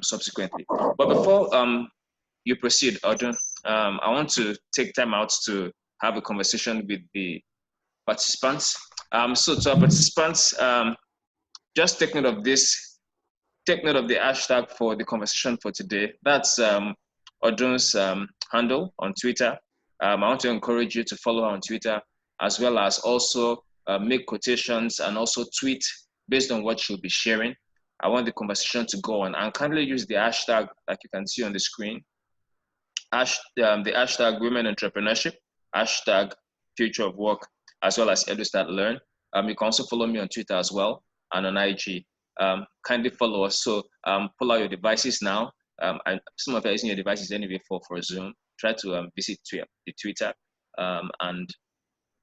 subsequently. But before you proceed, Odun, I want to take time out to have a conversation with the participants. So to our participants, just take note of this. Take note of the hashtag for the conversation for today. That's Odun's handle on Twitter. I want to encourage you to follow her on Twitter, as well as also make quotations and also tweet based on what she'll be sharing. I want the conversation to go on, and kindly use the hashtag like you can see on the screen. The hashtag women entrepreneurship, hashtag future of work, as well as EduStartLearn. You can also follow me on Twitter as well and on IG. Kindly follow us. So pull out your devices now. And some of you are using your devices anyway for Zoom. Try to visit the Twitter and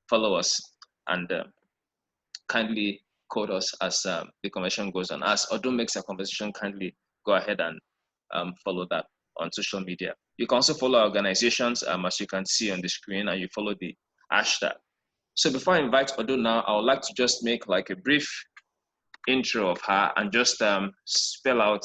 follow us, and kindly quote us as the conversation goes on. As Odun makes a conversation, kindly go ahead and follow that on social media. You can also follow organizations as you can see on the screen, and you follow the hashtag. So before I invite Odun now, I would like to just make like a brief intro of her and just spell out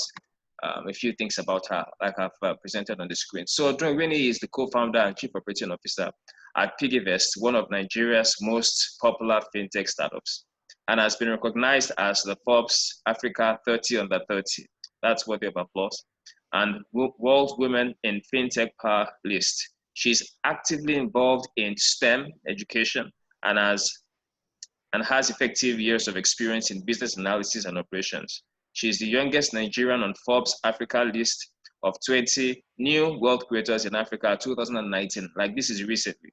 a few things about her, like I've presented on the screen. So Odun Eweniyi is the co-founder and chief operating officer at PiggyVest, one of Nigeria's most popular fintech startups, and has been recognized as the Forbes Africa 30 under 30. That's worthy of applause. And World Women in Fintech Power list. She's actively involved in STEM education and has effective years of experience in business analysis and operations. She is the youngest Nigerian on Forbes Africa list of 20 new wealth creators in Africa 2019. Like, this is recently.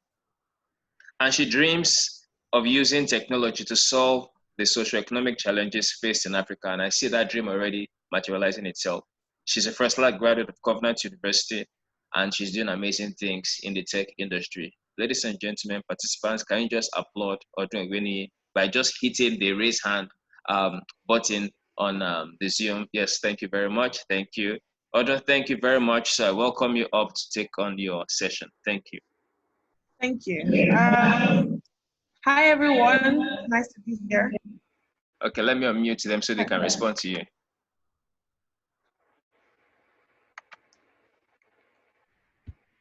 And she dreams of using technology to solve the socioeconomic challenges faced in Africa. And I see that dream already materializing itself. She's a first-class graduate of Covenant University, and she's doing amazing things in the tech industry. Ladies and gentlemen, participants, can you just applaud Odun Eweniyi by just hitting the raise hand button on the Zoom? Yes, thank you very much. Thank you. Odun, thank you very much. So I welcome you up to take on your session. Thank you. Thank you. Hi, everyone. Nice to be here. Okay, let me unmute them so they can respond to you.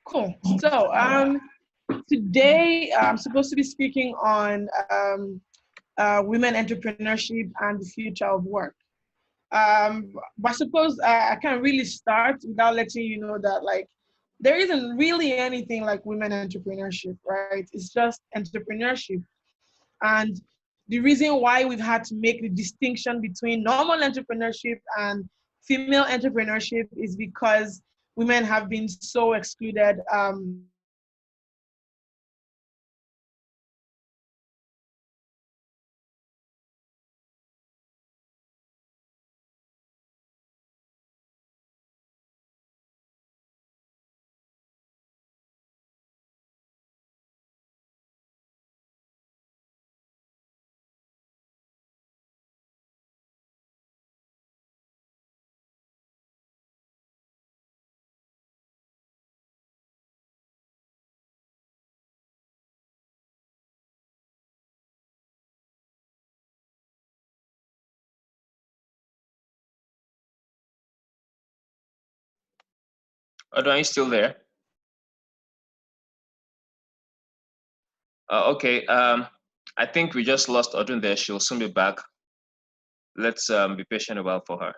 Cool. So today I'm supposed to be speaking on women entrepreneurship and the future of work. But I suppose I can't really start without letting you know that, like, there isn't really anything like women entrepreneurship, right? It's just entrepreneurship. And the reason why we've had to make the distinction between normal entrepreneurship and female entrepreneurship is because women have been so excluded Odun, are you still there? Okay, I think we just lost Odun there. She'll soon be back. Let's be patient a while for her.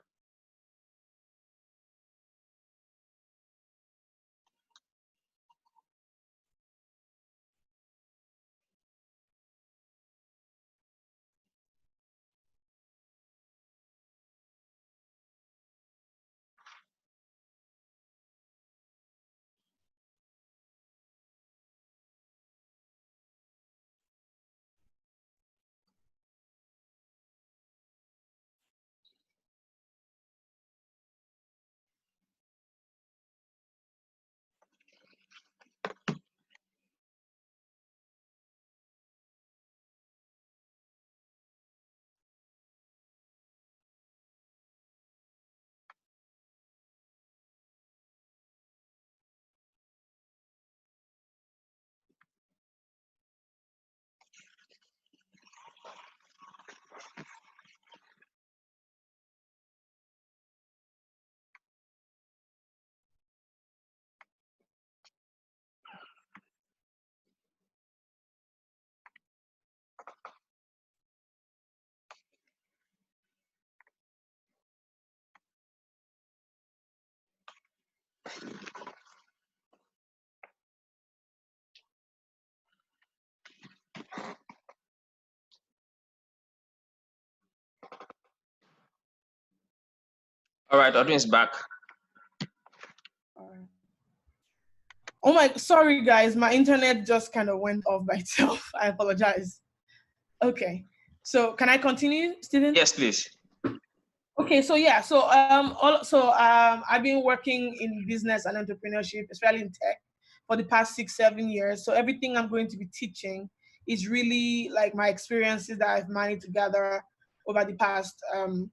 All right, Odun is back. Oh my, sorry guys, my internet just kind of went off by itself. I apologize. Okay, so can I continue, Stephen? Yes, please. Okay, so yeah, I've been working in business and entrepreneurship, especially in tech, for the past 6-7 years. So everything I'm going to be teaching is really like my experiences that I've managed to gather over the past 6-7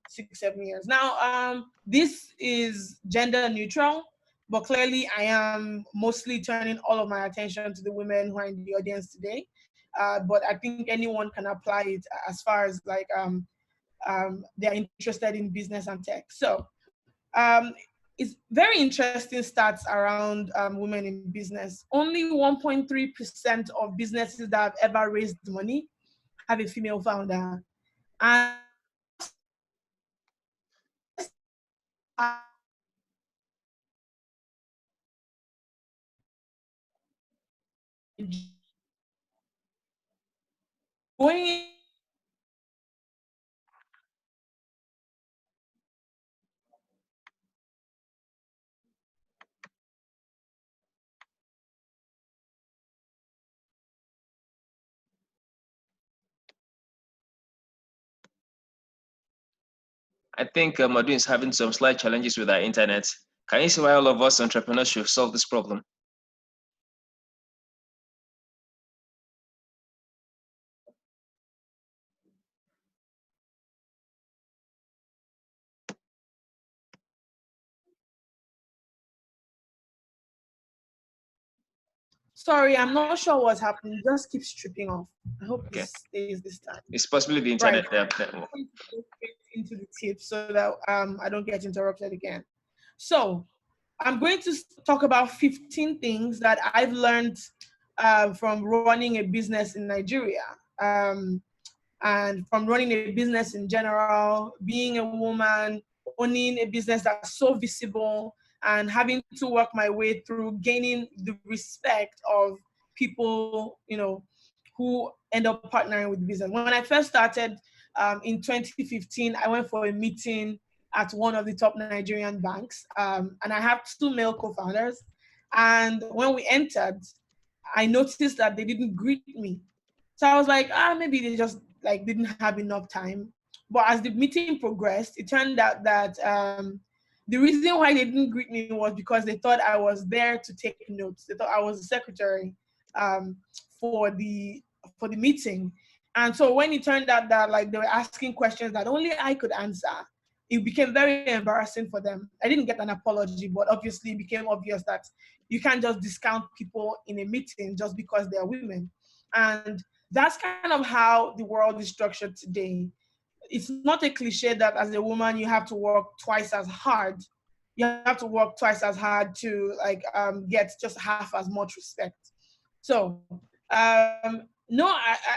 years. Now, this is gender neutral, but clearly I am mostly turning all of my attention to the women who are in the audience today. But I think anyone can apply it as far as like they're interested in business and tech. So it's very interesting stats around women in business. Only 1.3% of businesses that have ever raised money have a female founder. And going I think Odun is having some slight challenges with our internet. Can you see why all of us entrepreneurs should solve this problem? Sorry, I'm not sure what's happening. It just keeps tripping off. I hope Okay. this stays this time. It's possibly the Right. internet. I'm going to go straight into the tips so that I don't get interrupted again. So I'm going to talk about 15 things that I've learned from running a business in Nigeria. And from running a business in general, being a woman, owning a business that's so visible, and having to work my way through gaining the respect of people, who end up partnering with business. When I first started in 2015, I went for a meeting at one of the top Nigerian banks, and I have 2 male co-founders. And when we entered, I noticed that they didn't greet me. So I was like, maybe they just like didn't have enough time. But as the meeting progressed, it turned out that the reason why they didn't greet me was because they thought I was there to take notes. They thought I was the secretary um, for the meeting. And so when it turned out that like they were asking questions that only I could answer, it became very embarrassing for them. I didn't get an apology, but obviously it became obvious that you can't just discount people in a meeting just because they're women. And that's kind of how the world is structured today. It's not a cliche that as a woman you have to work twice as hard. You have to work twice as hard to like get just half as much respect. So no,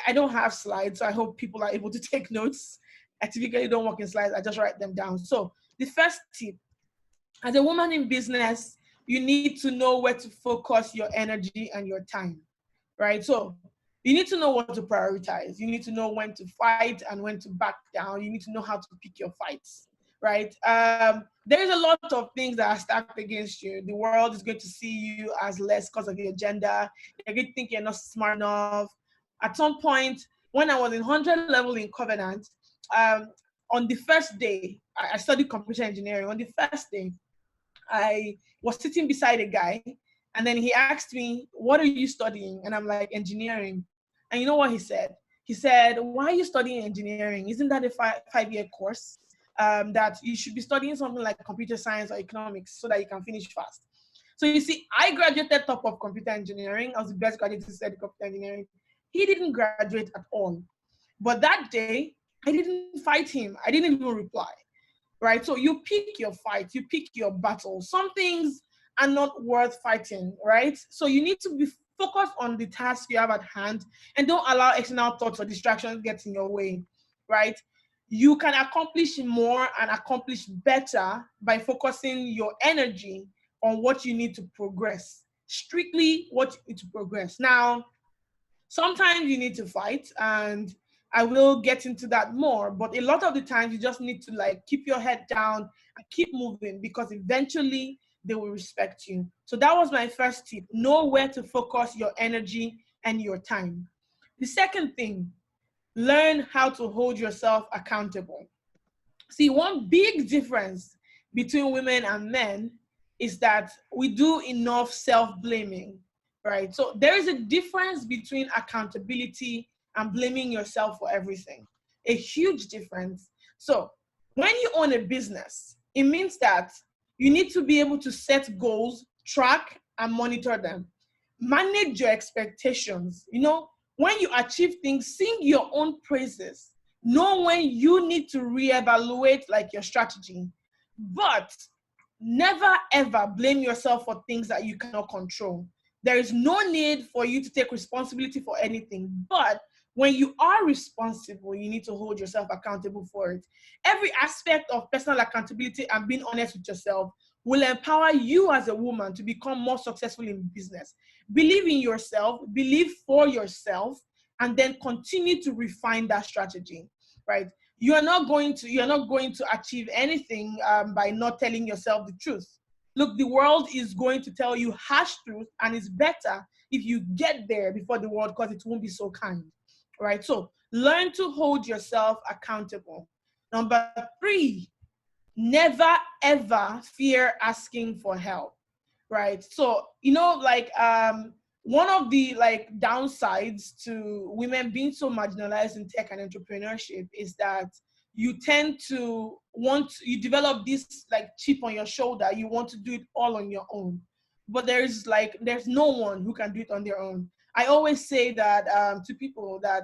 I don't have slides, so I hope people are able to take notes. I typically don't work in slides, I just write them down. So the first tip, as a woman in business, you need to know where to focus your energy and your time, right? So you need to know what to prioritize. You need to know when to fight and when to back down. You need to know how to pick your fights, right? There's a lot of things that are stacked against you. The world is going to see you as less because of your gender. They're going to think you're not smart enough. At some point, when I was in 100 level in Covenant, on the first day, I studied computer engineering. On the first day, I was sitting beside a guy, and then he asked me, "What are you studying?" And I'm like, "Engineering." And you know what he said? He said, "Why are you studying engineering? Isn't that a five-year course? That you should be studying something like computer science or economics so that you can finish fast." So you see, I graduated top of computer engineering. I was the best graduate to study computer engineering. He didn't graduate at all. But that day, I didn't fight him. I didn't even reply, right? So you pick your fight, you pick your battle. Some things are not worth fighting, right? So you need to be focused on the task you have at hand and don't allow external thoughts or distractions get in your way, right? You can accomplish more and accomplish better by focusing your energy on what you need to progress. Strictly what you need to progress. Now, sometimes you need to fight, and I will get into that more, but a lot of the times you just need to like keep your head down and keep moving, because eventually they will respect you. So that was my first tip. Know where to focus your energy and your time. The second thing, learn how to hold yourself accountable. See, one big difference between women and men is that we do enough self-blaming, right? So there is a difference between accountability and blaming yourself for everything. A huge difference. So when you own a business, it means that you need to be able to set goals, track, and monitor them. Manage your expectations. You know, when you achieve things, sing your own praises. Know when you need to reevaluate like your strategy, but never ever blame yourself for things that you cannot control. There is no need for you to take responsibility for anything, but when you are responsible, you need to hold yourself accountable for it. Every aspect of personal accountability and being honest with yourself will empower you as a woman to become more successful in business. Believe in yourself, believe for yourself, and then continue to refine that strategy, right? You're not going to achieve anything by not telling yourself the truth. Look, the world is going to tell you harsh truth, and it's better if you get there before the world, because it won't be so kind, right? So learn to hold yourself accountable. Number 3, never ever fear asking for help, right? So, you know, like one of the like downsides to women being so marginalized in tech and entrepreneurship is that you tend to you develop this like chip on your shoulder. You want to do it all on your own, but there's no one who can do it on their own. I always say that to people that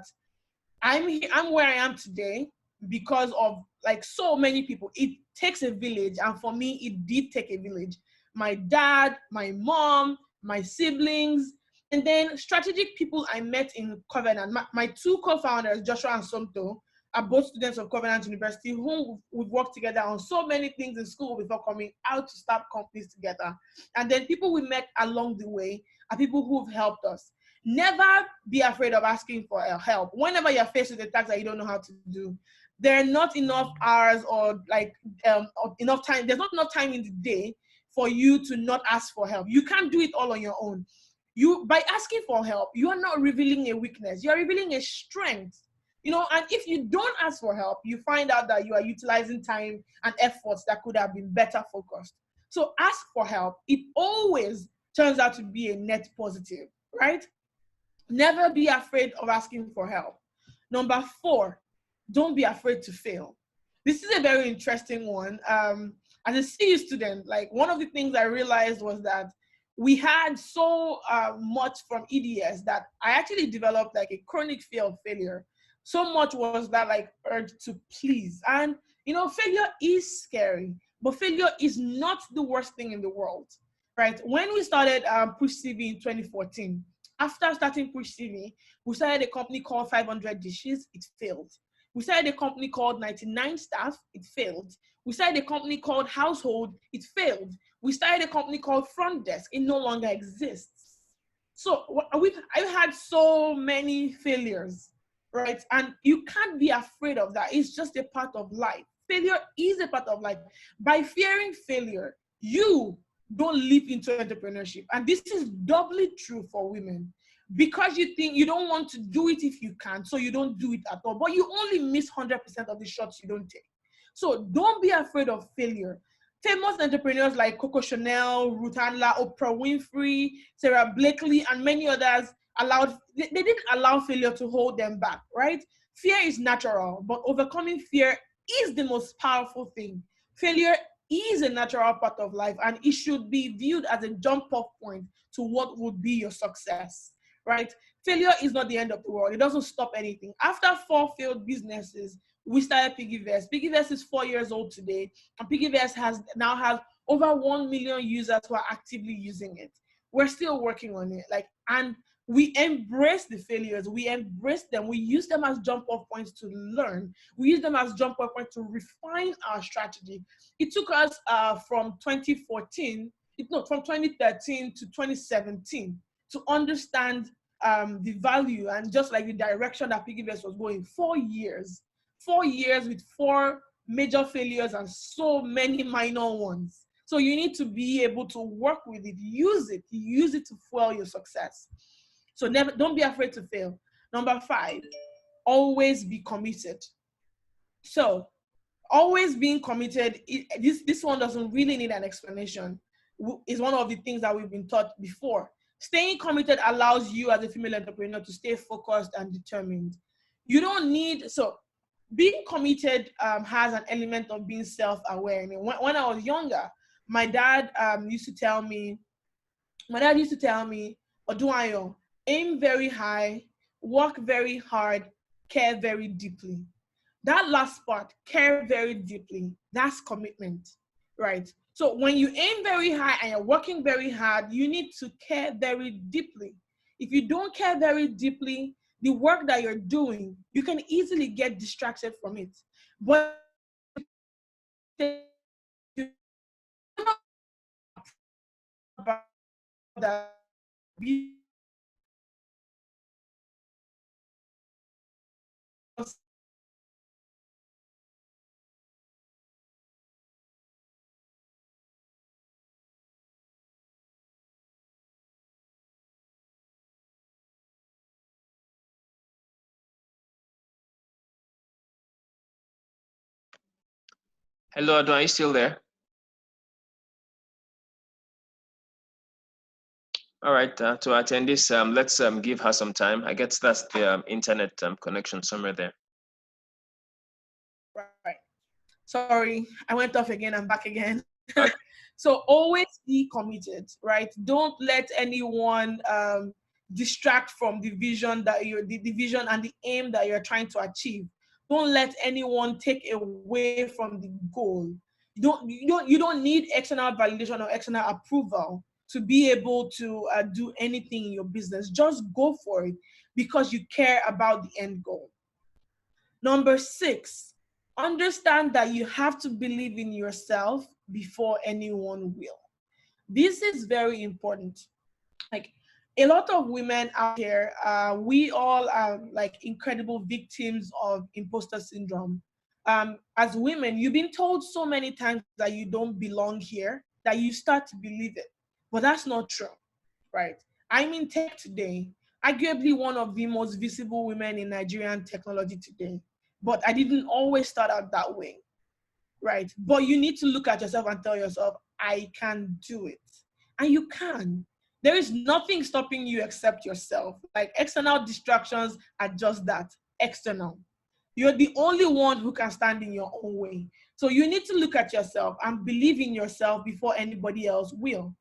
I'm where I am today because of like so many people. It takes a village, and for me, it did take a village. My dad, my mom, my siblings, and then strategic people I met in Covenant. My 2 co-founders, Joshua and Somto, are both students of Covenant University, whom we've worked together on so many things in school before coming out to start companies together. And then people we met along the way are people who've helped us. Never be afraid of asking for help. Whenever you're faced with a task that you don't know how to do, there are not enough hours or enough time. There's not enough time in the day for you to not ask for help. You can't do it all on your own. By asking for help, you are not revealing a weakness. You are revealing a strength. You know, and if you don't ask for help, you find out that you are utilizing time and efforts that could have been better focused. So ask for help. It always turns out to be a net positive, right? Never be afraid of asking for help. Number 4, don't be afraid to fail. This is a very interesting one. As a CU student, like one of the things I realized was that we had so much from EDS that I actually developed like a chronic fear of failure. So much was that like urge to please. And, you know, failure is scary, but failure is not the worst thing in the world, right? When we started Push CV in 2014, after starting Push CV, we started a company called 500 Dishes. It failed. We started a company called 99 Staff. It failed. We started a company called Household. It failed. We started a company called Front Desk. It no longer exists. So I've had so many failures, right? And you can't be afraid of that. It's just a part of life. Failure is a part of life. By fearing failure, you don't leap into entrepreneurship. And this is doubly true for women, because you think you don't want to do it if you can, so you don't do it at all. But you only miss 100% of the shots you don't take. So don't be afraid of failure. Famous entrepreneurs like Coco Chanel, Ruth Handler, Oprah Winfrey, Sarah Blakely, and many others they didn't allow failure to hold them back, right? Fear is natural, but overcoming fear is the most powerful thing. Failure is a natural part of life, and it should be viewed as a jump-off point to what would be your success, right? Failure is not the end of the world. It doesn't stop anything. After 4 failed businesses, we started PiggyVest. PiggyVest is 4 years old today, and PiggyVest now has over 1 million users who are actively using it. We're still working on it, and we embrace the failures. We embrace them. We use them as jump-off points to learn. We use them as jump-off points to refine our strategy. It took us from 2014, no, from 2013 to 2017 to understand the value and just like the direction that PiggyVest was going. 4 years with 4 major failures and so many minor ones. So you need to be able to work with it, use it to fuel your success. So don't be afraid to fail. Number 5, always be committed. So always being committed, this one doesn't really need an explanation. Is one of the things that we've been taught before. Staying committed allows you as a female entrepreneur to stay focused and determined. You don't need, so being committed has an element of being self-aware. I mean, when I was younger, my dad used to tell me, Odun Eweniyi, aim very high, work very hard, care very deeply. That last part, care very deeply, that's commitment, right? So when you aim very high and you're working very hard, you need to care very deeply. If you don't care very deeply, the work that you're doing, you can easily get distracted from it. But that Hello, Odun, are you still there? All right, to attend this, let's give her some time. I guess that's the internet connection somewhere there. Right. Sorry, I went off again. I'm back again. Okay. So always be committed, right? Don't let anyone distract from the vision that the vision and the aim that you're trying to achieve. Don't let anyone take away from the goal. You don't need external validation or external approval to be able to do anything in your business. Just go for it because you care about the end goal. Number 6, understand that you have to believe in yourself before anyone will. This is very important. Like a lot of women out here, we all are like incredible victims of imposter syndrome. As women, you've been told so many times that you don't belong here that you start to believe it. But that's not true, right? I'm in tech today, arguably one of the most visible women in Nigerian technology today. But I didn't always start out that way, right? But you need to look at yourself and tell yourself, I can do it. And you can. There is nothing stopping you except yourself. Like external distractions are just that, external. You're the only one who can stand in your own way. So you need to look at yourself and believe in yourself before anybody else will.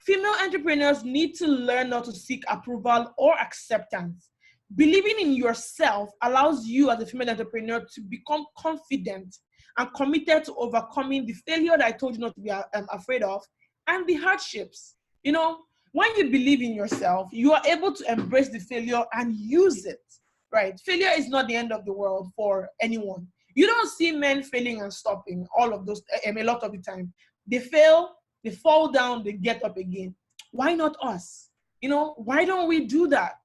Female entrepreneurs need to learn not to seek approval or acceptance. Believing in yourself allows you as a female entrepreneur to become confident and committed to overcoming the failure that I told you not to be afraid of and the hardships. You know, when you believe in yourself, you are able to embrace the failure and use it, right? Failure is not the end of the world for anyone. You don't see men failing and stopping all of those, a lot of the time. They fail, they fall down, they get up again. Why not us? You know, why don't we do that?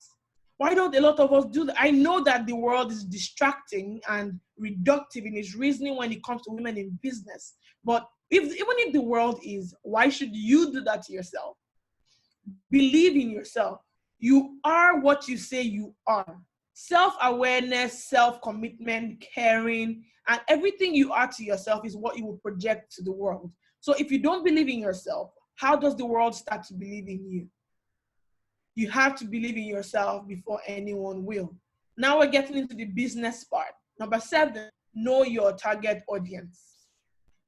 Why don't a lot of us do that? I know that the world is distracting and reductive in its reasoning when it comes to women in business. But even if the world is, why should you do that to yourself? Believe in yourself. You are what you say you are. Self-awareness, self-commitment, caring, and everything you are to yourself is what you will project to the world. So if you don't believe in yourself, how does the world start to believe in you? You have to believe in yourself before anyone will. Now we're getting into the business part. Number 7, know your target audience,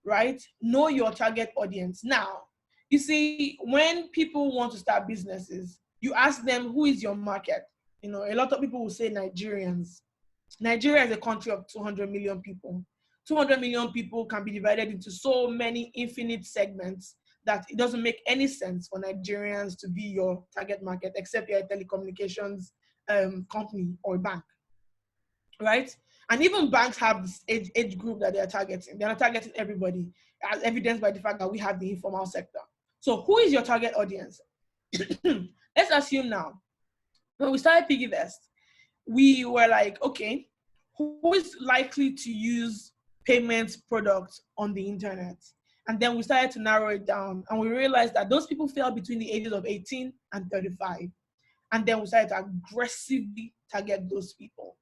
right? Know your target audience. Now, you see, when people want to start businesses, you ask them, who is your market? You know, a lot of people will say Nigerians. Nigeria is a country of 200 million people. 200 million people can be divided into so many infinite segments that it doesn't make any sense for Nigerians to be your target market, except you're a telecommunications company or bank, right? And even banks have this age group that they're targeting. They're not targeting everybody, as evidenced by the fact that we have the informal sector. So who is your target audience? Let's assume now, when we started PiggyVest, we were like, okay, who is likely to use payments products on the internet? And then we started to narrow it down, and we realized that those people fell between the ages of 18 and 35. And then we started to aggressively target those people.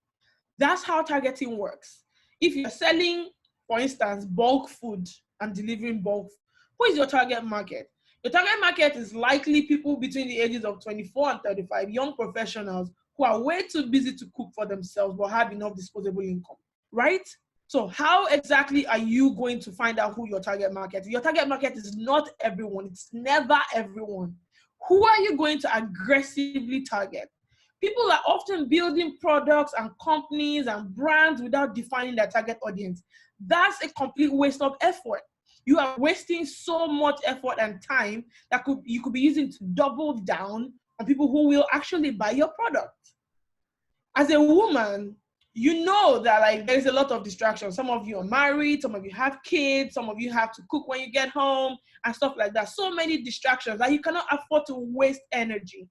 That's how targeting works. If you're selling, for instance, bulk food and delivering bulk, who is your target market? Your target market is likely people between the ages of 24 and 35, young professionals who are way too busy to cook for themselves but have enough disposable income, right? So how exactly are you going to find out who your target market is? Your target market is not everyone. It's never everyone. Who are you going to aggressively target? People are often building products and companies and brands without defining their target audience. That's a complete waste of effort. You are wasting so much effort and time that you could be using to double down on people who will actually buy your product. As a woman, you know that like there's a lot of distractions. Some of you are married, some of you have kids, some of you have to cook when you get home and stuff like that. So many distractions that you cannot afford to waste energy.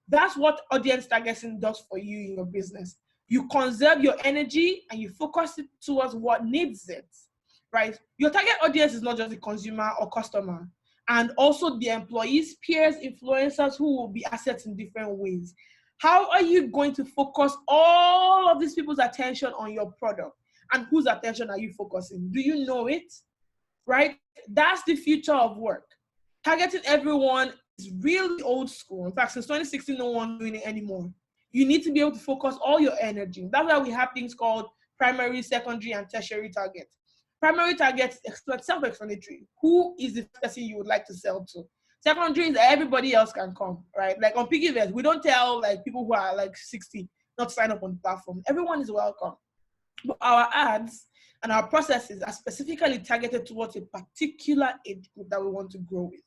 That's what audience targeting does for you in your business. You conserve your energy and you focus it towards what needs it, right? Your target audience is not just the consumer or customer, and also the employees, peers, influencers who will be assets in different ways. How are you going to focus all of these people's attention on your product? And whose attention are you focusing? Do you know it? Right? That's the future of work. Targeting everyone is really old school. In fact, since 2016, no one's doing it anymore. You need to be able to focus all your energy. That's why we have things called primary, secondary, and tertiary targets. Primary targets is self-explanatory. Who is the person you would like to sell to? Secondary is everybody else can come, right? Like on PiggyVest, we don't tell like people who are like 60 not to sign up on the platform. Everyone is welcome. But our ads and our processes are specifically targeted towards a particular age group that we want to grow with.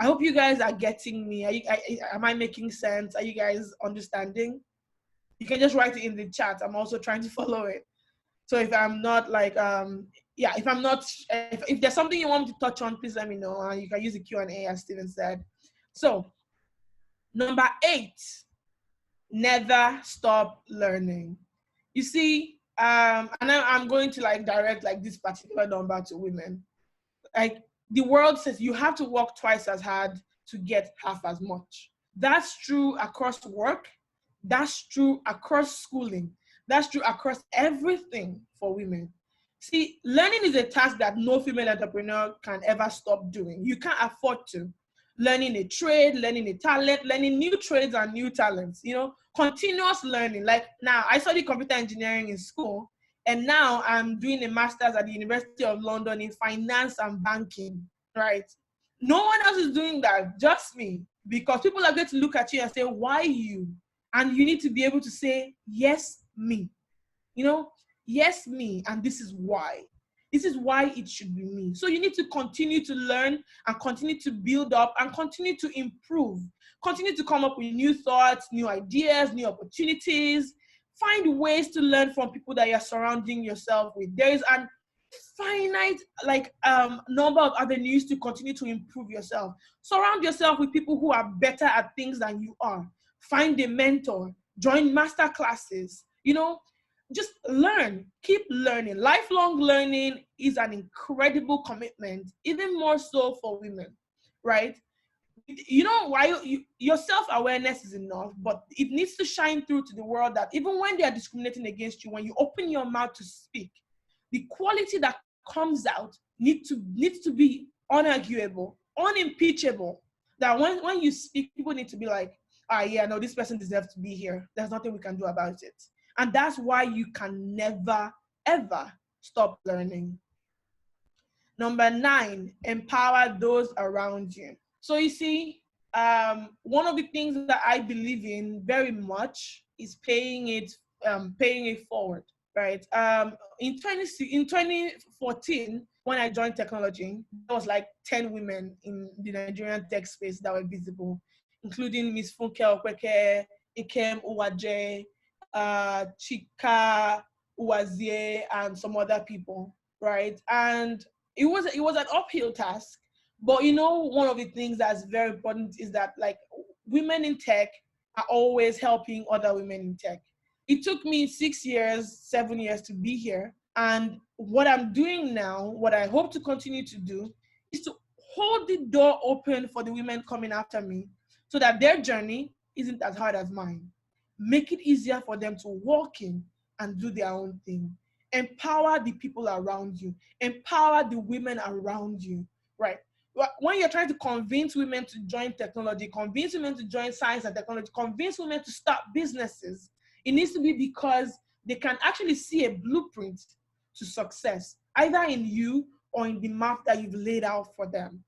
I hope you guys are getting me. Am I making sense? Are you guys understanding? You can just write it in the chat. I'm also trying to follow it. So if I'm not like, if there's something you want me to touch on, please let me know. You can use the Q&A as Steven said. So number 8, never stop learning. You see, and I'm going to like direct like this particular number to women. Like the world says you have to work twice as hard to get half as much. That's true across work. That's true across schooling. That's true across everything for women. See, learning is a task that no female entrepreneur can ever stop doing. You can't afford to. Learning a trade, learning a talent, learning new trades and new talents, continuous learning. Like now, I studied computer engineering in school, and now I'm doing a master's at the University of London in finance and banking, right? No one else is doing that, just me, because people are going to look at you and say, why you? And you need to be able to say, yes, me. Yes, me, and this is why. This is why it should be me. So you need to continue to learn and continue to build up and continue to improve. Continue to come up with new thoughts, new ideas, new opportunities. Find ways to learn from people that you're surrounding yourself with. There is an finite number of avenues to continue to improve yourself. Surround yourself with people who are better at things than you are. Find a mentor. Join master classes. Just learn, keep learning. Lifelong learning is an incredible commitment, even more so for women, right? Why your self-awareness is enough, but it needs to shine through to the world that even when they are discriminating against you, when you open your mouth to speak, the quality that comes out needs to be unarguable, unimpeachable. That when you speak, people need to be like, yeah, no, this person deserves to be here. There's nothing we can do about it. And that's why you can never, ever stop learning. Number 9, empower those around you. So you see, one of the things that I believe in very much is paying it forward, right? In 2014, when I joined technology, there was like 10 women in the Nigerian tech space that were visible, including Miss Funke Okweke, Ikem Uwaje, Chika Uwazie, and some other people, right? And it was an uphill task, But you know, one of the things that's very important is that like women in tech are always helping other women in tech. It took me 6 years, 7 years to be here. And what I'm doing now, what I hope to continue to do, is to hold the door open for the women coming after me so that their journey isn't as hard as mine. Make it easier for them to walk in and do their own thing. Empower the people around you. Empower the women around you, right? When you're trying to convince women to join technology, convince women to join science and technology, convince women to start businesses, it needs to be because they can actually see a blueprint to success, either in you or in the map that you've laid out for them.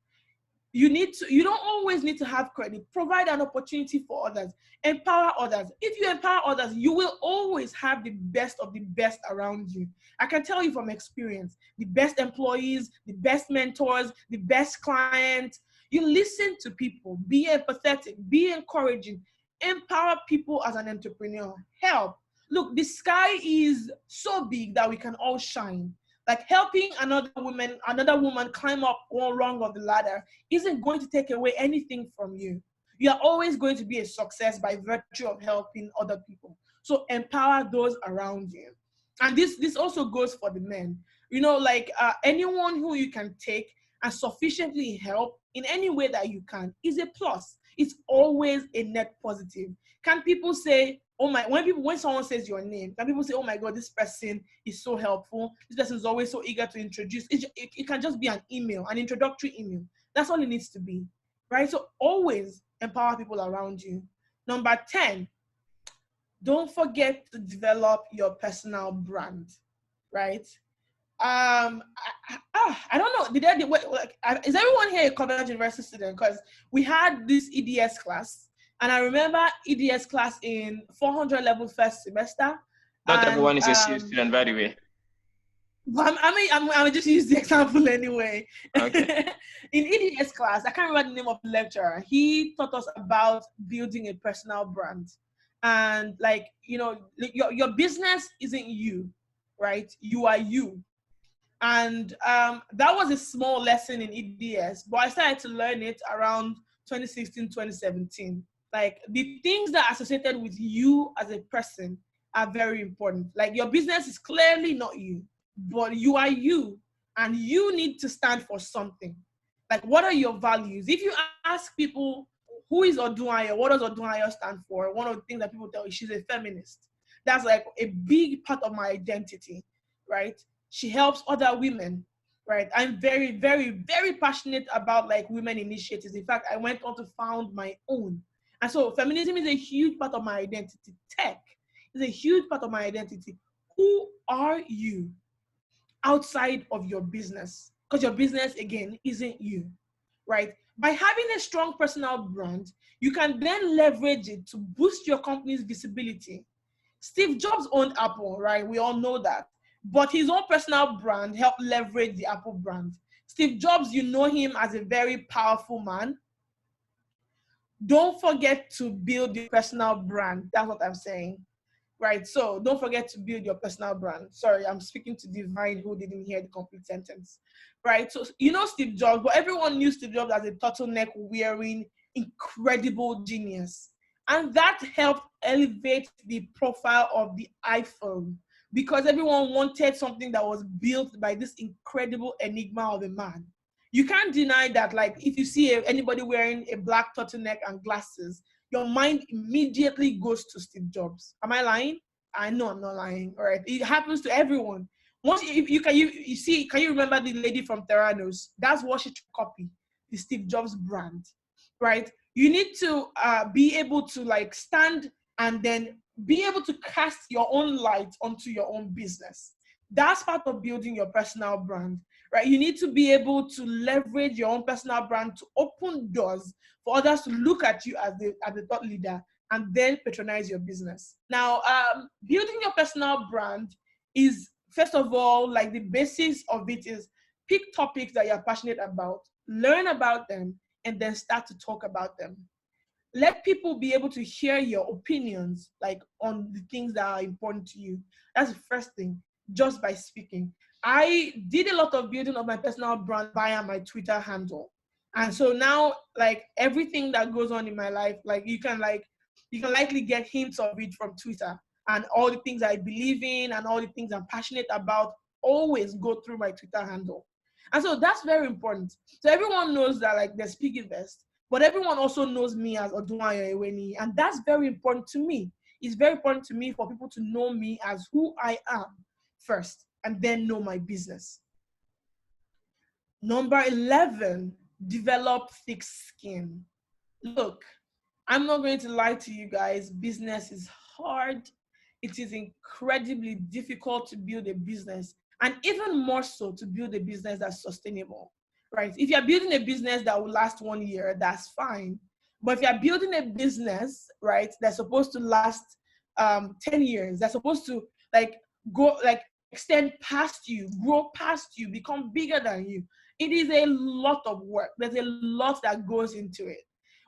You don't always need to have credit. Provide an opportunity for others. Empower others. If you empower others, you will always have the best of the best around you. I can tell you from experience, the best employees, the best mentors, the best clients. You listen to people, be empathetic, be encouraging, empower people as an entrepreneur, help. Look, the sky is so big that we can all shine. Like helping another woman climb up one rung of the ladder isn't going to take away anything from you. You are always going to be a success by virtue of helping other people. So empower those around you. And this also goes for the men. You know, like anyone who you can take and sufficiently help in any way that you can is a plus. It's always a net positive. Can people say, oh my, when someone says your name, can people say, oh my God, this person is so helpful. This person is always so eager to introduce. It can just be an email, an introductory email. That's all it needs to be, right? So always empower people around you. Number 10, don't forget to develop your personal brand, right? I don't know. Is everyone here a Covenant University student? Because we had this EDS class, and I remember EDS class in 400 level first semester. Not everyone is a CA student, by the way. I'm just use the example anyway. Okay. In EDS class, I can't remember the name of the lecturer. He taught us about building a personal brand, and like your business isn't you, right? You are you. And that was a small lesson in EDS, but I started to learn it around 2016, 2017. Like the things that are associated with you as a person are very important. Like your business is clearly not you, but you are you, and you need to stand for something. Like what are your values? If you ask people, who is Odun Eweniyi? What does Odun Eweniyi stand for? One of the things that people tell you, she's a feminist. That's like a big part of my identity, right? She helps other women, right? I'm very, very, very passionate about like women initiatives. In fact, I went on to found my own. And so feminism is a huge part of my identity. Tech is a huge part of my identity. Who are you outside of your business? Because your business, again, isn't you, right? By having a strong personal brand, you can then leverage it to boost your company's visibility. Steve Jobs owned Apple, right? We all know that. But his own personal brand helped leverage the Apple brand. Steve Jobs, you know him as a very powerful man. Don't forget to build your personal brand. That's what I'm saying, right? So don't forget to build your personal brand. Sorry, I'm speaking to Divine who didn't hear the complete sentence, right? So you know Steve Jobs, but everyone knew Steve Jobs as a turtleneck wearing incredible genius. And that helped elevate the profile of the iPhone, because everyone wanted something that was built by this incredible enigma of a man. You can't deny that, like, if you see anybody wearing a black turtleneck and glasses, your mind immediately goes to Steve Jobs. Am I lying? I know I'm not lying. All right. It happens to everyone. Once you see, can you remember the lady from Theranos? That's what she copied, the Steve Jobs brand, right? You need to be able to like stand and then be able to cast your own light onto your own business. That's part of building your personal brand, right? You need to be able to leverage your own personal brand to open doors for others to look at you as the thought leader and then patronize your business. Now, building your personal brand is, first of all, like the basis of it is pick topics that you're passionate about, learn about them, and then start to talk about them. Let people be able to hear your opinions, like on the things that are important to you. That's the first thing, just by speaking. I did a lot of building of my personal brand via my Twitter handle. And so now, like, everything that goes on in my life, like, you can likely get hints of it from Twitter, and all the things I believe in and all the things I'm passionate about always go through my Twitter handle. And so that's very important. So everyone knows that, like, there's PiggyVest, but everyone also knows me as Odun Eweniyi, and that's very important to me. It's very important to me for people to know me as who I am first, and then know my business. Number 11, develop thick skin. Look, I'm not going to lie to you guys. Business is hard. It is incredibly difficult to build a business, and even more so to build a business that's sustainable, right? If you're building a business that will last 1 year, that's fine. But if you're building a business, right, that's supposed to last 10 years, that's supposed to like go, like, extend past you, grow past you, become bigger than you, it is a lot of work. There's a lot that goes into it.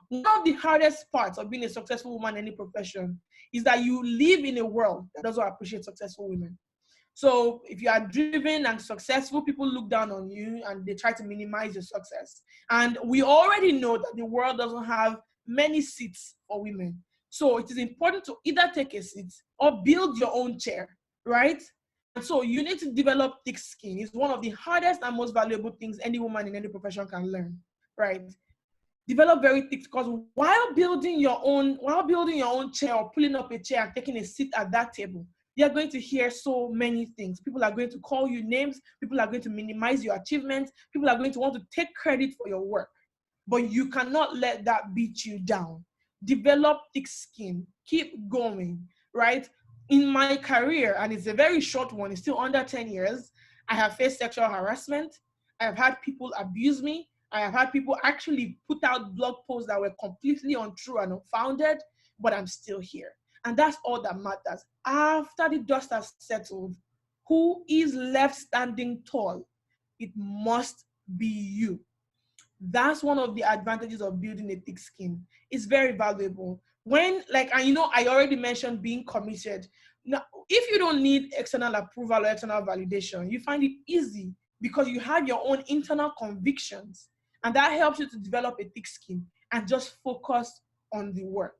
One of the hardest parts of being a successful woman in any profession is that you live in a world that doesn't appreciate successful women. So if you are driven and successful, people look down on you and they try to minimize your success. And we already know that the world doesn't have many seats for women. So it is important to either take a seat or build your own chair, right? And so you need to develop thick skin. It's one of the hardest and most valuable things any woman in any profession can learn, right? Develop very thick, because while building your own chair or pulling up a chair and taking a seat at that table, you're going to hear so many things. People are going to call you names. People are going to minimize your achievements. People are going to want to take credit for your work. But you cannot let that beat you down. Develop thick skin. Keep going, right? In my career, and it's a very short one, it's still under 10 years, I have faced sexual harassment. I have had people abuse me. I have had people actually put out blog posts that were completely untrue and unfounded, but I'm still here. And that's all that matters. After the dust has settled, who is left standing tall? It must be you. That's one of the advantages of building a thick skin. It's very valuable. When, like, and you know, I already mentioned being committed. Now, if you don't need external approval or external validation, you find it easy because you have your own internal convictions, and that helps you to develop a thick skin and just focus on the work.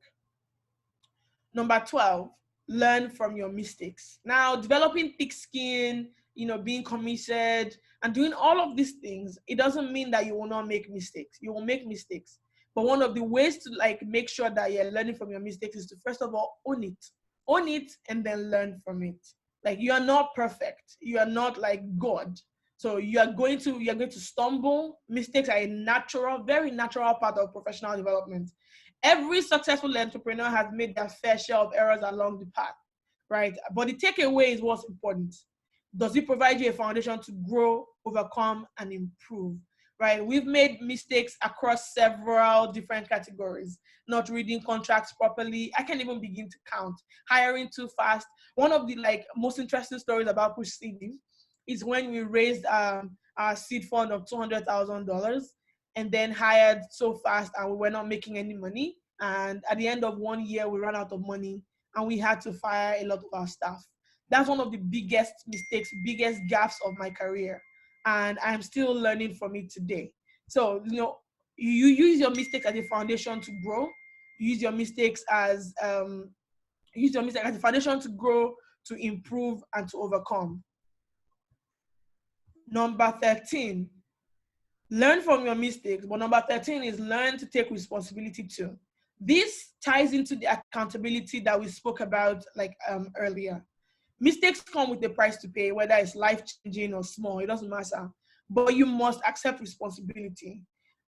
Number 12, learn from your mistakes. Now, developing thick skin, you know, being committed and doing all of these things, it doesn't mean that you will not make mistakes. You will make mistakes. But one of the ways to, like, make sure that you're learning from your mistakes is to, first of all, own it. Own it and then learn from it. Like, you are not perfect. You are not like God. So you're going to stumble. Mistakes are a natural, very natural part of professional development. Every successful entrepreneur has made their fair share of errors along the path, right? But the takeaway is what's important. Does it provide you a foundation to grow, overcome, and improve, right? We've made mistakes across several different categories. Not reading contracts properly. I can't even begin to count. Hiring too fast. One of the, like, most interesting stories about Push Seeding is when we raised our seed fund of $200,000 and then hired so fast and we were not making any money. And at the end of 1 year, we ran out of money and we had to fire a lot of our staff. That's one of the biggest mistakes, biggest gaps of my career. And I'm still learning from it today. So, you know, you use your mistakes as a foundation to grow. Use your mistakes as a foundation to grow, to improve, and to overcome. Number 13, learn from your mistakes. But number 13 is learn to take responsibility too. This ties into the accountability that we spoke about earlier. Mistakes come with a price to pay, whether it's life-changing or small, it doesn't matter. But you must accept responsibility.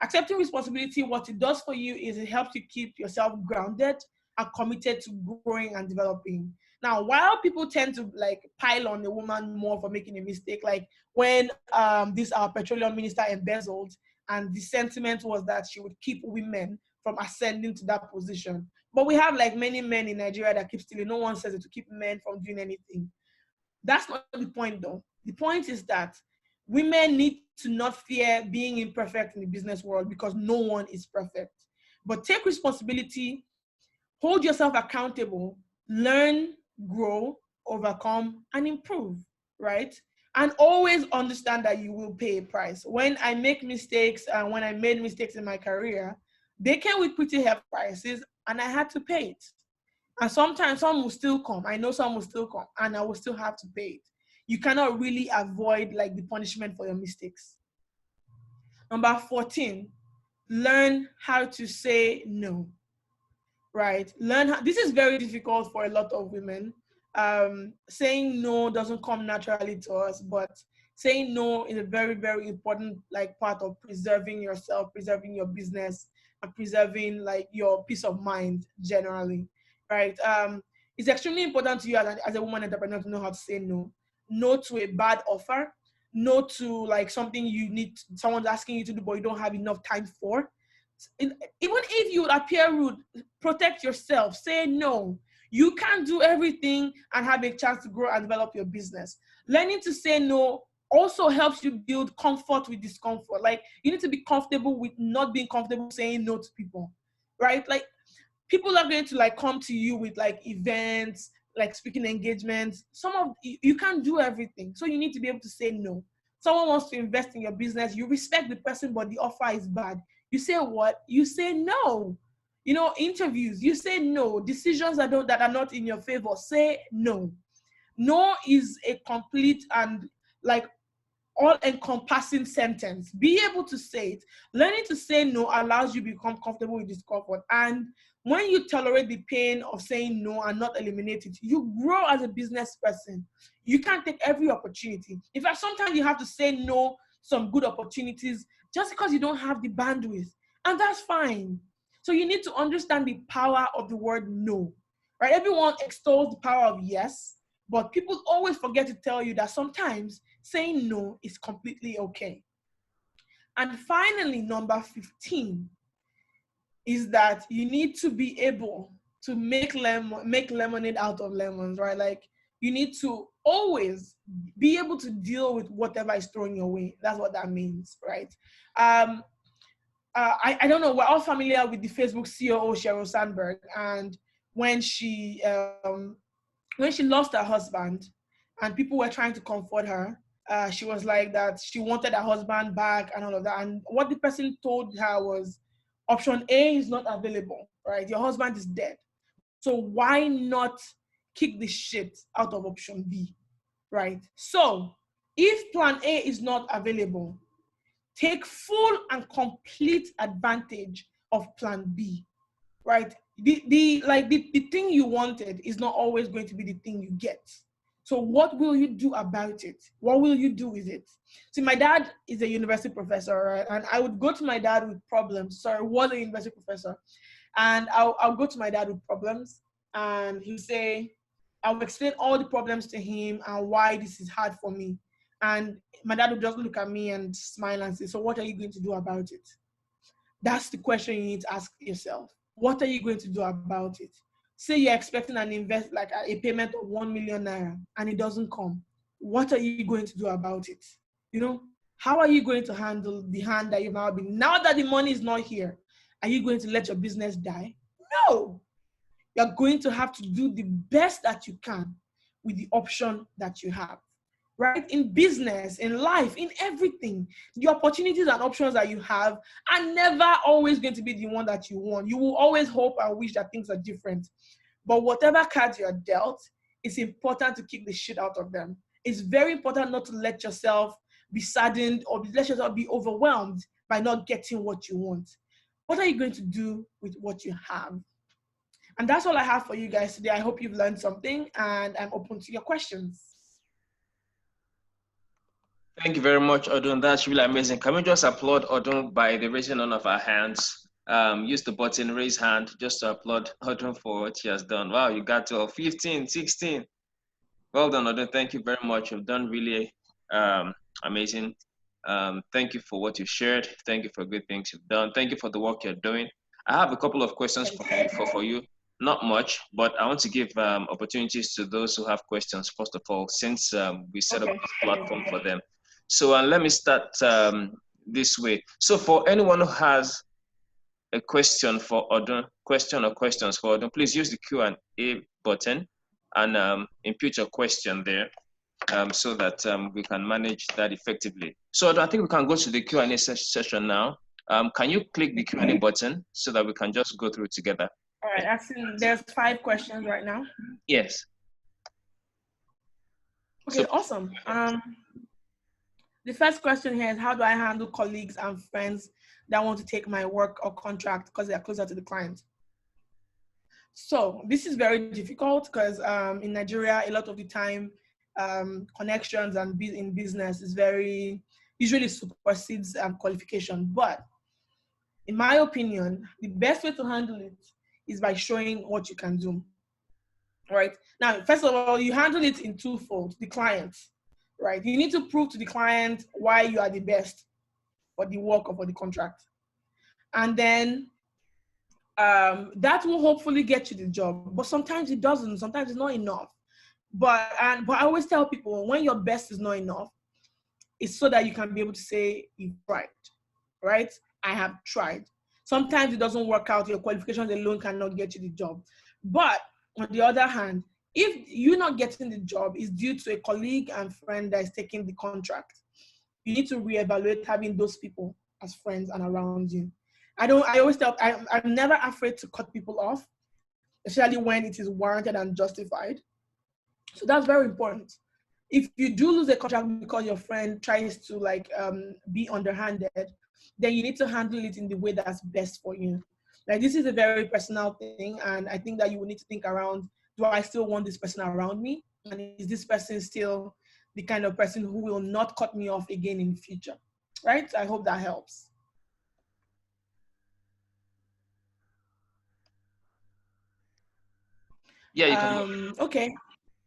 Accepting responsibility, what it does for you is it helps you keep yourself grounded and committed to growing and developing. Now, while people tend to pile on a woman more for making a mistake, like when our petroleum minister embezzled, and the sentiment was that she would keep women from ascending to that position. But we have many men in Nigeria that keep stealing. No one says it to keep men from doing anything. That's not the point, though. The point is that women need to not fear being imperfect in the business world because no one is perfect. But take responsibility, hold yourself accountable, learn, grow, overcome, and improve, right? And always understand that you will pay a price. When I make mistakes, and when I made mistakes in my career, they came with pretty heavy prices, and I had to pay it. And sometimes some will still come. I know some will still come, and I will still have to pay it. You cannot really avoid like the punishment for your mistakes. Number 14, learn how to say no. Right? This is very difficult for a lot of women. Saying no doesn't come naturally to us, but saying no is a very, very important like part of preserving yourself, preserving your business, and preserving like your peace of mind generally. Right? It's extremely important to you as a woman entrepreneur to know how to say no. No to a bad offer, no to like something you need, someone's asking you to do, but you don't have enough time for. Even if you appear rude, protect yourself. Say no. You can't do everything and have a chance to grow and develop your business. Learning to say no also helps you build comfort with discomfort. Like, you need to be comfortable with not being comfortable saying no to people, right? Like, people are going to like come to you with like events, like speaking engagements. You can't do everything, so you need to be able to say no. Someone wants to invest in your business, you respect the person, but the offer is bad. You say what? You say no. Interviews, you say no. Decisions that are not in your favor, say no. No is a complete and like all-encompassing sentence. Be able to say it. Learning to say no allows you to become comfortable with discomfort. And when you tolerate the pain of saying no and not eliminate it, you grow as a business person. You can't take every opportunity. In fact, sometimes you have to say no some good opportunities just because you don't have the bandwidth. And that's fine. So you need to understand the power of the word no. Right? Everyone extols the power of yes, but people always forget to tell you that sometimes saying no is completely okay. And finally, number 15 is that you need to be able to make lemonade out of lemons, right? Like, you need to always be able to deal with whatever is thrown your way. That's what that means, right? I don't know, we're all familiar with the Facebook COO, Sheryl Sandberg, and when she lost her husband and people were trying to comfort her, she was like that she wanted her husband back and all of that. And what the person told her was, option A is not available, right? Your husband is dead. So why not kick the shit out of option B, right? So if plan A is not available, take full and complete advantage of plan B, right? The thing you wanted is not always going to be the thing you get. So what will you do about it? What will you do with it? See, my dad is a university professor, right? And I would go to my dad with problems. Sorry, was a university professor. And I'll go to my dad with problems, and he'll say, I'll explain all the problems to him and why this is hard for me. And my dad would just look at me and smile and say, so what are you going to do about it? That's the question you need to ask yourself. What are you going to do about it? Say you're expecting a payment of 1 million naira and it doesn't come. What are you going to do about it? How are you going to handle the hand that you've now been? Now that the money is not here, are you going to let your business die? No. You're going to have to do the best that you can with the option that you have. Right? In business, in life, in everything, the opportunities and options that you have are never always going to be the one that you want. You will always hope and wish that things are different. But whatever cards you are dealt, it's important to kick the shit out of them. It's very important not to let yourself be saddened or let yourself be overwhelmed by not getting what you want. What are you going to do with what you have? And that's all I have for you guys today. I hope you've learned something, and I'm open to your questions. Thank you very much, Odun. That's really amazing. Can we just applaud Odun by the raising on of our hands? Use the button, raise hand, just to applaud Odun for what he has done. Wow, you got to 15, 16. Well done, Odun. Thank you very much. You've done really amazing. Thank you for what you shared. Thank you for good things you've done. Thank you for the work you're doing. I have a couple of questions for you. Not much, but I want to give opportunities to those who have questions, first of all, since we set up this platform for them. So let me start this way. So for anyone who has a question for Odun, questions for Odun, please use the Q&A button and input your question there. so that we can manage that effectively. So I think we can go to the Q&A session now. Can you click the Q&A button so that we can just go through together? All right, actually, there's 5 questions right now. Yes. Okay, so, awesome. The first question here is, how do I handle colleagues and friends that want to take my work or contract because they are closer to the client? So this is very difficult because in Nigeria, a lot of the time, connections and in business is usually supersedes qualification. But in my opinion, the best way to handle it is by showing what you can do. Right? Now, first of all, you handle it in twofold: the client, right? You need to prove to the client why you are the best for the work or for the contract. And then that will hopefully get you the job. But sometimes it doesn't. Sometimes it's not enough. But I always tell people, when your best is not enough, it's so that you can be able to say, you've tried, right? I have tried. Sometimes it doesn't work out. Your qualifications alone cannot get you the job. But on the other hand, if you're not getting the job, it's due to a colleague and friend that is taking the contract. You need to reevaluate having those people as friends and around you. I always tell, I'm never afraid to cut people off, especially when it is warranted and justified. So that's very important. If you do lose a contract because your friend tries to be underhanded, then you need to handle it in the way that's best for you. Like, this is a very personal thing, and I think that you will need to think around, do I still want this person around me? And is this person still the kind of person who will not cut me off again in the future? Right? I hope that helps. Yeah, you can. Okay.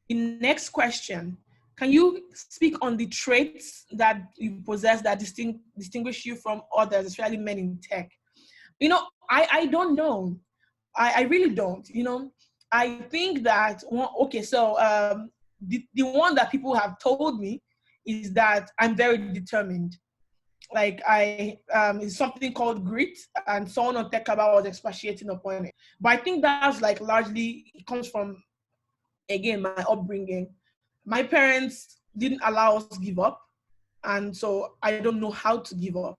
The next question. Can you speak on the traits that you possess that distinguish you from others, especially men in tech? You know, I don't know. I really don't. You know, I think that, okay, so the one that people have told me is that I'm very determined. Like, it's something called grit, and someone on Tech About was expatiating upon it. But I think that's largely, it comes from, again, my upbringing. My parents didn't allow us to give up, and so I don't know how to give up,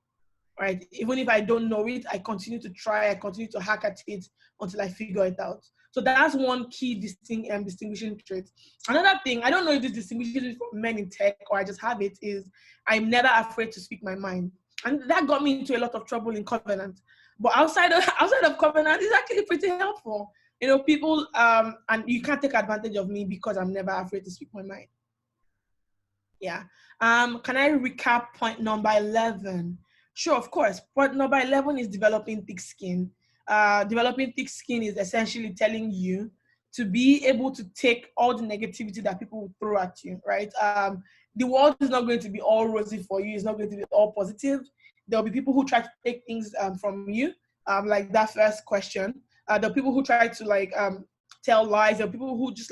right? Even if I don't know it, I continue to try, I continue to hack at it until I figure it out. So that's one key distinguishing trait. Another thing, I don't know if this distinguishes me from men in tech or I just have it, is I'm never afraid to speak my mind. And that got me into a lot of trouble in Covenant. But outside of Covenant, it's actually pretty helpful. You know, people, and you can't take advantage of me because I'm never afraid to speak my mind. Yeah. Can I recap point number 11? Sure, of course. Point number 11 is developing thick skin. Developing thick skin is essentially telling you to be able to take all the negativity that people will throw at you, right? The world is not going to be all rosy for you. It's not going to be all positive. There'll be people who try to take things from you, like that first question. There are people who try to tell lies. There are people who just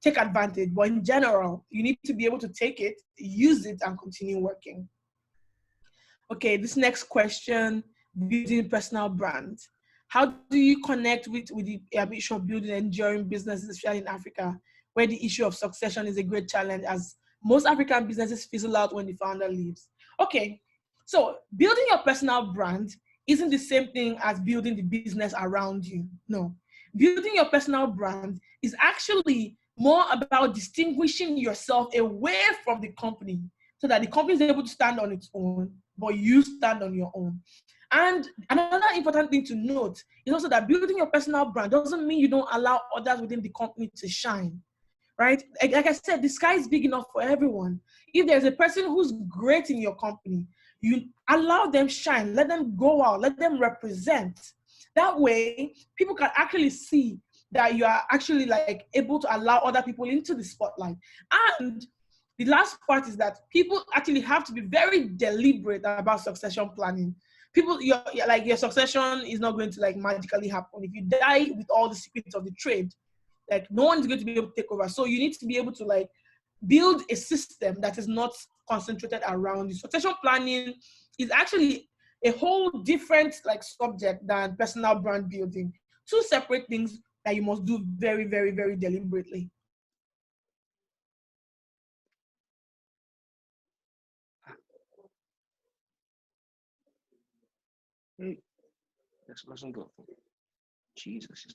take advantage. But in general, you need to be able to take it, use it, and continue working. Okay, this next question, building personal brand. How do you connect with the issue of building enduring businesses, especially in Africa, where the issue of succession is a great challenge, as most African businesses fizzle out when the founder leaves? Okay, so building your personal brand isn't the same thing as building the business around you. No. Building your personal brand is actually more about distinguishing yourself away from the company so that the company is able to stand on its own, but you stand on your own. And another important thing to note is also that building your personal brand doesn't mean you don't allow others within the company to shine, right? Like I said, the sky is big enough for everyone. If there's a person who's great in your company, you allow them shine, let them go out, let them represent. That way, people can actually see that you are actually able to allow other people into the spotlight. And the last part is that people actually have to be very deliberate about succession planning. People, your succession is not going to magically happen. If you die with all the secrets of the trade, no one's going to be able to take over. So you need to be able to build a system that is not concentrated around you. Succession planning is actually a whole different subject than personal brand building. Two separate things that you must do very, very, very deliberately. Hey, this doesn't go. Jesus.